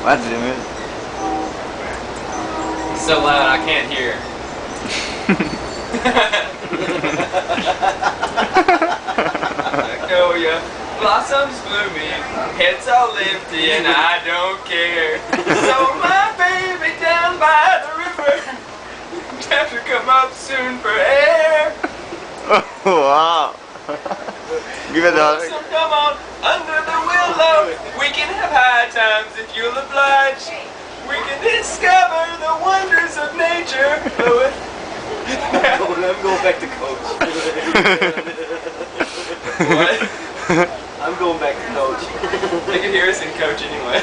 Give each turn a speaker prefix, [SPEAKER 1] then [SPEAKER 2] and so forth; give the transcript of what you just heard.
[SPEAKER 1] Dude.
[SPEAKER 2] So loud I can't hear. Magnolia, blossoms blooming, heads all lifty, and I don't care. So my baby down by the river, have to come up soon for air.
[SPEAKER 1] Wow. Give it a
[SPEAKER 2] So come on under the willow, we can have high times if you'll oblige. We can discover the wonders of nature.
[SPEAKER 3] I'm going back to coach.
[SPEAKER 2] What?
[SPEAKER 3] I'm going back to coach.
[SPEAKER 2] They can hear us in coach anyway.